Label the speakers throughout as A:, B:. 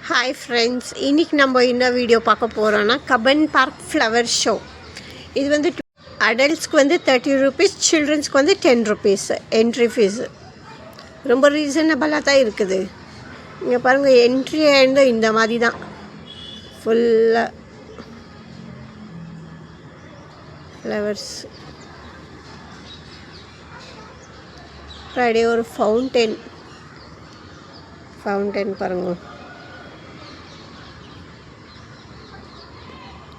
A: Hi friends, இன்றைக்கி நம்ம என்ன வீடியோ பார்க்க போகிறோன்னா கபன் பார்க் ஃப்ளவர் ஷோ. இது வந்து அடல்ட்ஸ்க்கு வந்து 30 ருபீஸ், சில்ட்ரன்ஸ்க்கு வந்து 10 ருபீஸ் என்ட்ரி ஃபீஸு. ரொம்ப ரீசனபிளாக தான் இருக்குது. இங்கே பாருங்கள், என்ட்ரி ஆண்டு இந்த மாதிரி தான் ஃபுல்லாக ஃப்ளவர்ஸ். அப்படியே ஒரு ஃபவுண்டன் பாருங்க.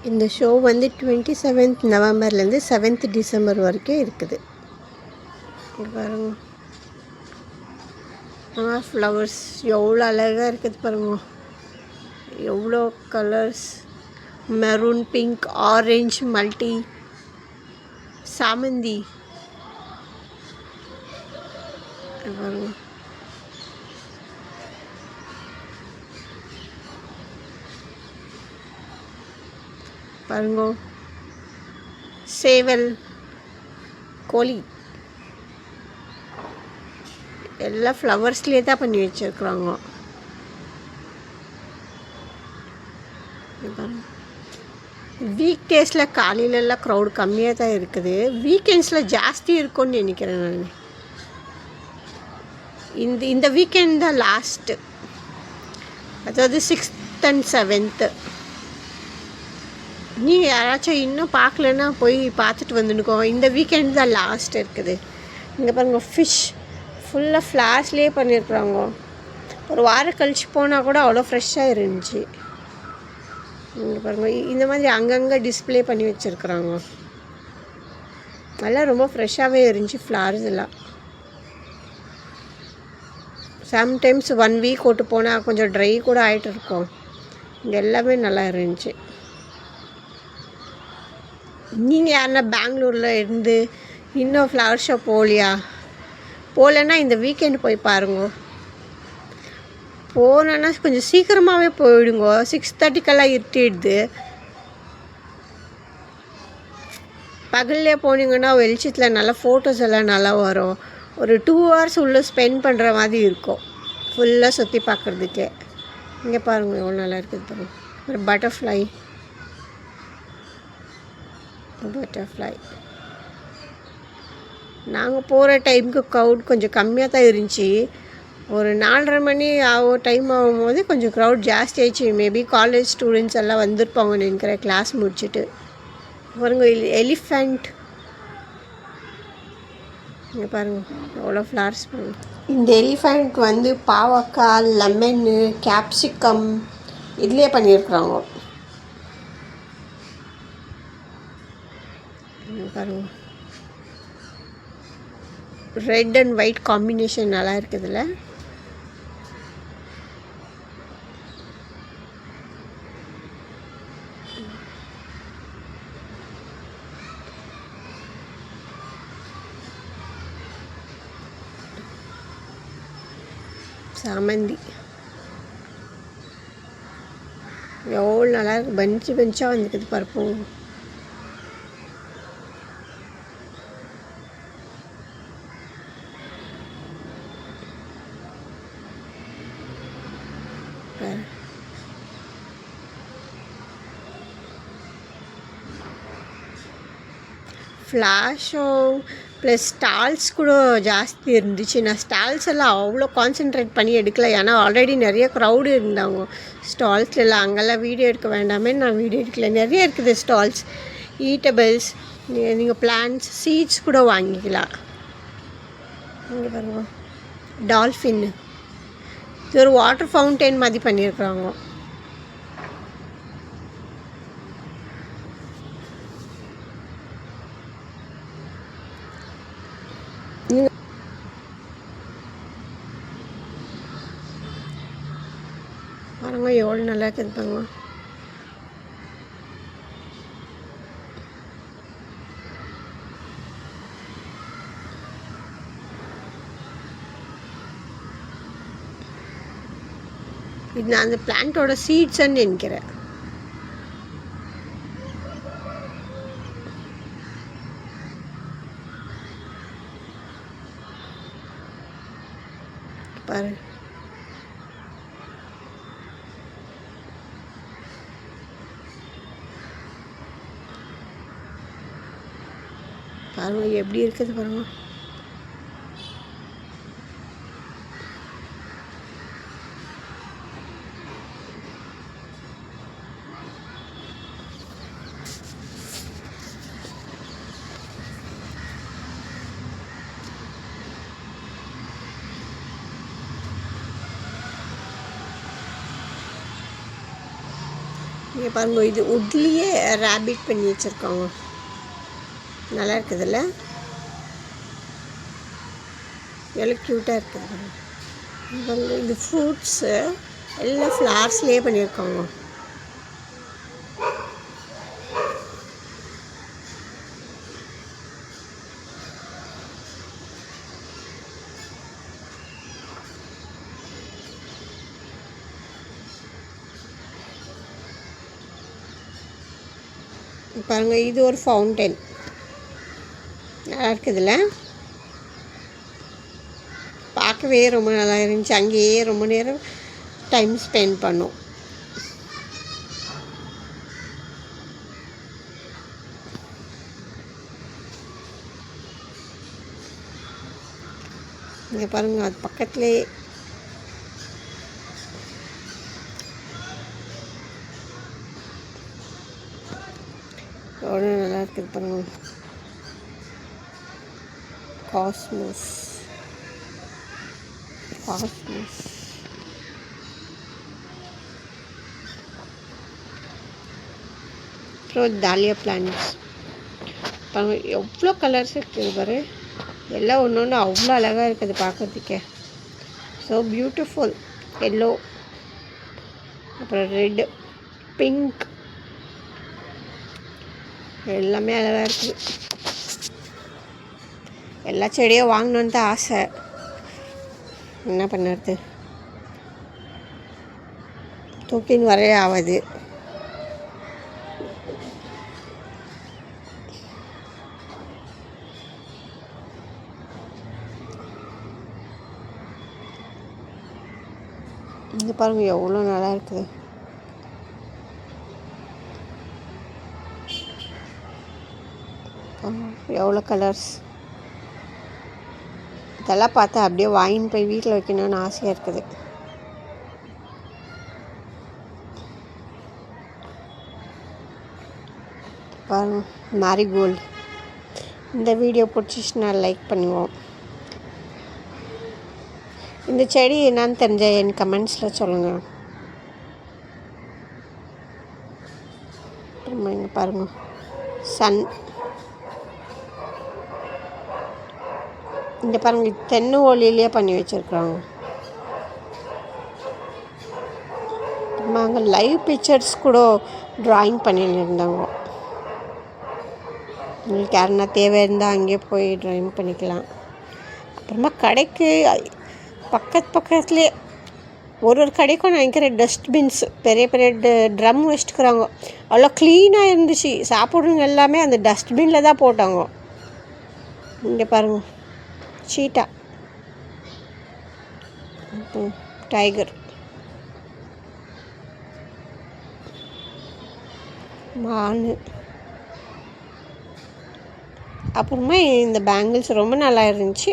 A: இந்த ஷோ வந்து 27th நவம்பர்லேருந்து 7th டிசம்பர் வரைக்கும் இருக்குது. பாருங்க, ஃப்ளவர்ஸ் எவ்வளோ அழகாக இருக்குது பாருங்க. எவ்வளோ colours, maroon, pink, orange, multi, சாமந்தி பாருங்க. பாருங்க, சேவல், கோழி எல்லாம் ஃப்ளவர்ஸ்லேயே தான் பண்ணி வச்சுருக்குறாங்க. வீக் டேஸில் காலையிலலாம் க்ரௌடு கம்மியாக தான் இருக்குது. வீக்கெண்ட்ஸில் ஜாஸ்தி இருக்கும்னு நினைக்கிறேன் நான். இந்த வீக்கெண்ட் தான் லாஸ்ட்டு, அதாவது 6th and 7th. நீங்கள் யாராச்சும் இன்னும் பார்க்கலன்னா போய் பார்த்துட்டு வந்துடுக்கோ. இந்த வீக்கெண்ட் தான் லாஸ்ட் இருக்குது. இங்கே பாருங்கள், ஃபிஷ் ஃபுல்லாக ஃப்ளார்ஸ்லேயே பண்ணியிருக்குறாங்க. ஒரு வாரம் கழிச்சு போனால் கூட அவ்வளோ ஃப்ரெஷ்ஷாக இருந்துச்சு. இங்கே பாருங்கள், இந்த மாதிரி அங்கங்கே டிஸ்பிளே பண்ணி வச்சுருக்குறாங்க. நல்லா ரொம்ப ஃப்ரெஷ்ஷாகவே இருந்துச்சு ஃப்ளார்ஸ் எல்லாம். சம்டைம்ஸ் 1 வீக் ஓட்டு போனால் கொஞ்சம் ட்ரை கூட ஆகிட்டு இருக்கோம். இங்கே எல்லாமே நல்லா இருந்துச்சு. நீங்கள் யாருன்னா பெங்களூரில் இருந்து இன்னும் ஃப்ளவர் ஷோ போகலன்னா இந்த வீக்கெண்டு போய் பாருங்க. போனோன்னா கொஞ்சம் சீக்கிரமாகவே போயிடுங்க. 6:30க்கெல்லாம் இருட்டிடுது. பகல்லே போனீங்கன்னா வெளிச்சத்தில் நல்லா ஃபோட்டோஸ் எல்லாம் நல்லா வரும். ஒரு 2 hours உள்ளே ஸ்பெண்ட் பண்ணுற மாதிரி இருக்கும் ஃபுல்லாக சுற்றி பார்க்குறதுக்கே. இங்கே பாருங்கள், எவ்வளோ நல்லா இருக்குது பாருங்கள். ஒரு பட்டர்ஃப்ளை நாங்கள் போகிற டைமுக்கு க்ரௌட் கொஞ்சம் கம்மியாக தான் இருந்துச்சு. ஒரு 4:30 மணி டைம் ஆகும்போது கொஞ்சம் க்ரௌட் ஜாஸ்தி ஆயிடுச்சு. மேபி காலேஜ் ஸ்டூடெண்ட்ஸ் எல்லாம் வந்திருப்பாங்கன்னு நினைக்கிறேன், கிளாஸ் முடிச்சுட்டு. பாருங்க, எலிஃபண்ட் இங்கே பாருங்கள், எவ்வளோ ஃப்ளவர்ஸ் பாருங்கள். இந்த எலிஃபண்ட் வந்து பாவக்காய், லெமனு, கேப்சிகம் இதுலேயே பண்ணியிருக்குறாங்க. பாருங்க, ரெட் அண்ட் ஒயிட் காம்பினேஷன் நல்லா இருக்குதுல்ல. சாமந்தி எவ்வளோ நல்லா இருக்குது. பெஞ்சாக வந்துக்குது பருப்பும். ஃப்ளாஷோ ப்ளஸ் ஸ்டால்ஸ் கூட ஜாஸ்தி இருந்துச்சு. நான் ஸ்டால்ஸ் எல்லாம் அவ்வளோ கான்சென்ட்ரேட் பண்ணி எடுக்கல, ஏன்னா ஆல்ரெடி நிறைய க்ரௌடு இருந்தாங்க ஸ்டால்ஸ்லாம். அங்கெல்லாம் வீடியோ எடுக்க வேண்டாமே, நான் வீடியோ எடுக்கல. நிறைய இருக்குது ஸ்டால்ஸ், ஈட்டபிள்ஸ், நீங்கள் பிளான்ட்ஸ், சீட்ஸ் கூட வாங்கிக்கலாம். இங்கே பாருங்க, டால்ஃபின், இது ஒரு வாட்டர் ஃபவுண்டைன் மாதிரி பண்ணியிருக்குறாங்க. பாருங்க, எவ்வளோ நல்லா இருக்குது பாருங்க. இது நான் அந்த பிளான்ட்டோட சீட்ஸ்ன்னு நினைக்கிறேன். பாரு, பாருங்கள் எப்படி இருக்குது பாருங்கள். இங்கே பாருங்க, இது உட்லேயே ரேபிட் பண்ணி வச்சுருக்காங்க. நல்லா இருக்குதுல்ல, எவ்வளோ க்யூட்டாக இருக்குது பாருங்க. இது ஃப்ரூட்ஸு எல்லாம் ஃப்ளார்ஸ்லேயே பண்ணியிருக்காங்க. பாருங்கள், இது ஒரு ஃபவுண்டன். நல்லா இருக்குதுல்ல, பார்க்கவே ரொம்ப நல்லா இருந்துச்சு. அங்கேயே ரொம்ப நேரம் டைம் ஸ்பெண்ட் பண்ணோம். இங்கே பாருங்கள், அது பக்கத்துலேயே எவ்வளோ நல்லா இருக்குது பாருங்கள். காஸ்மோஸ் அப்புறம் டாலியா பிளான்ட்ஸ் பாருங்கள், எவ்வளோ கலர்ஸ் இருக்குது பாரு. எல்லாம் ஒன்று ஒன்று அவ்வளோ அழகாக இருக்குது பார்க்குறதுக்கே. So beautiful. எல்லோ, அப்புறம் ரெட், பிங்க், எல்லாமே அழகாக இருக்குது. எல்லா செடியும் வாங்கணுன்னு தான் ஆசை, என்ன பண்ணுறது, தூக்கின்னு வரவே ஆகாது. இங்கே பாருங்கள், எவ்வளோ நல்லா இருக்குது. எவ்வளோ கலர்ஸ். இதெல்லாம் பார்த்தா அப்படியே வாங்கின்னு போய் வீட்டில் வைக்கணும்னு ஆசையாக இருக்குது. பாருங்கள், மேரிகோல்டு. இந்த வீடியோ பிடிச்சிச்சுன்னா லைக் பண்ணுவோம். இந்த செடி என்னன்னு தெரிஞ்ச என் கமெண்ட்ஸில் சொல்லுங்கள். அப்புறமா இங்கே பாருங்கள், சன். இங்கே பாருங்கள், தென்னை ஓலையிலேயே பண்ணி வச்சுருக்குறாங்க. அப்புறமா அங்கே லைவ் பிக்சர்ஸ் கூட ட்ராயிங் பண்ணின்னு இருந்தாங்க. உங்களுக்கு யாருன்னா தேவை இருந்தால் அங்கேயே போய் ட்ராயிங் பண்ணிக்கலாம். அப்புறமா கடைக்கு பக்கத்துலேயே ஒரு கடைக்கும் நான் நினைக்கிறேன் டஸ்ட்பின்ஸ், பெரிய பெரிய ட்ரம் வச்சுட்டுக்கிறாங்க. அவ்வளோ க்ளீனாக இருந்துச்சு. சாப்பிட்றவங்க எல்லாமே அந்த டஸ்ட்பினில் தான் போட்டாங்க. இங்கே பாருங்கள், சீட்டா, டைகர், மான். அப்புறமா இந்த பேங்கிள்ஸ் ரொம்ப நல்லா இருந்துச்சு.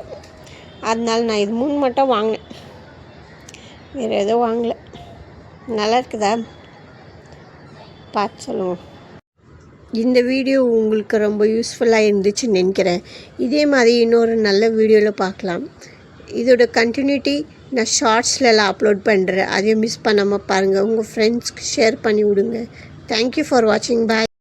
A: அதனால நான் இது 3 மட்டும் வாங்கினேன், வேறு எதுவும் வாங்கலை. நல்லா இருக்குதா பார்த்து சொல்லுவோம். இந்த வீடியோ உங்களுக்கு ரொம்ப யூஸ்ஃபுல்லாக இருந்துச்சுன்னு நினைக்கிறேன். இதே மாதிரி இன்னொரு நல்ல வீடியோவில் பார்க்கலாம். இதோட கண்டினியூட்டி நான் ஷார்ட்ஸ்லலாம் அப்லோட் பண்ணுறேன். அதையும் மிஸ் பண்ணாமல் பாருங்கள். உங்கள் ஃப்ரெண்ட்ஸ்க்கு ஷேர் பண்ணி விடுங்க. தேங்க்யூ ஃபார் வாட்சிங். பாய்.